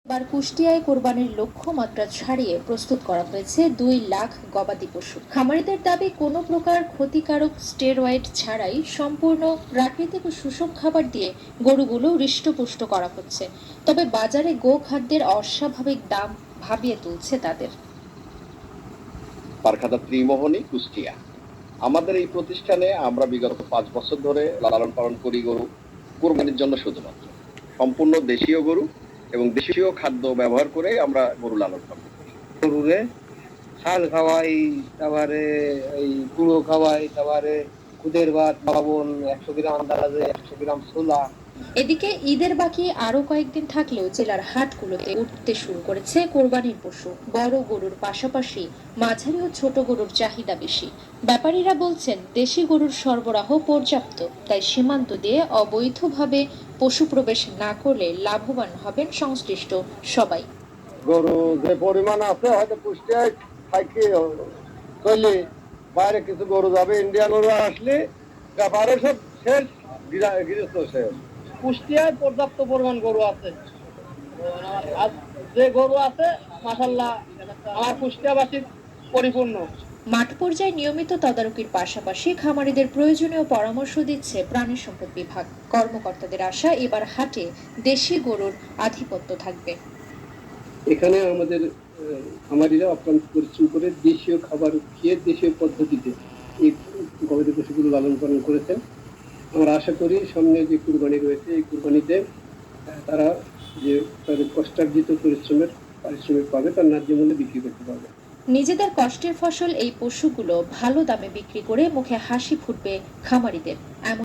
এবার কুষ্টিয়ায় কোরবানির লক্ষ্যমাত্রা ছাড়িয়ে প্রস্তুত করা হয়েছে 2 লাখ গবাদি পশু। খামারিদের দাবি কোনো প্রকার ক্ষতিকারক স্টেরয়েড ছাড়াই সম্পূর্ণ প্রাকৃতিক ও সুষম খাবার দিয়ে গরুগুলো হৃষ্টপুষ্ট করা হচ্ছে। তবে বাজারে গোখাদ্যের অস্বাভাবিক দাম ভাবিয়ে তুলছে তাদের। পারখাতা ত্রিমোহনী, কুষ্টিয়া। আমাদের এই প্রতিষ্ঠানে আমরা বিগত 5 বছর ধরে লালন পালন করি গরু কোরবানির জন্য শুধুমাত্র। সম্পূর্ণ দেশীয় গরু এবং দেশীয় খাদ্য ব্যবহার করে আমরা গরু লালন পালন করি। গরুরে শাল খাওয়াই, তারপরে এই গুঁড়ো খাওয়াই, তারপরে খুদের ভাত, লবণ 100 গ্রাম, আন্দাজে 100 গ্রাম ছোলা। এদিকে ঈদের বাকি আরো কয়েকদিন থাকলেও জেলার হাটগুলোতে উঠতে শুরু করেছে কোরবানির পশু। বড় গরুর পাশাপাশি মাঝারি ও ছোট গরুর চাহিদা বেশি। ব্যাপারীরা বলছেন দেশি গরুর সরবরাহ পর্যাপ্ত, তাই সীমান্ত দিয়ে অবৈধভাবে পশু প্রবেশ না করলে লাভবান হবেন সংশ্লিষ্ট সবাই। গরু যে পরিমাণ আছে হয়তো কুষ্টিয়ায় থাকি চলে, বাইরে কিছু গরু যাবে, ইন্ডিয়ান গরু আসলে ব্যাপারে সব শেষ, গৃহস্থ শেষ। কুষ্টিয়ায় পর্যাপ্ত পরিমাণ গরু আছে, আর যে গরু আছে মাশাআল্লাহ আমার কুষ্টিয়াবাসীর পরিপূর্ণ। মাঠ পর্যায়ে নিয়মিত তদারকির পাশাপাশি খামারিদের প্রয়োজনীয় পরামর্শ দিচ্ছে প্রাণী সম্পদ বিভাগ। কর্মকর্তাদের আশা এবার হাটে দেশি গরুর আধিপত্য থাকবে। এখানে আমাদের খামারিরা অক্লান্ত পরিশ্রম করে দেশীয় খাবার খেয়ে দেশীয় পদ্ধতিতে এই গবাদি পশুগুলো লালন পালন করেছেন। আমরা আশা করি সামনে যে কুরবানি রয়েছে এই কুরবানিতে তারা যে তাদের কষ্টার্জিত পারিশ্রমিক পাবে, তার ন্যায্য মূল্যে বিক্রি করতে পারবে। নিজেদের কষ্টের ফসল এই পশুগুলো ভালো দামে বিক্রি করে মুখে হাসি ফুটবে খামারিদের। এমন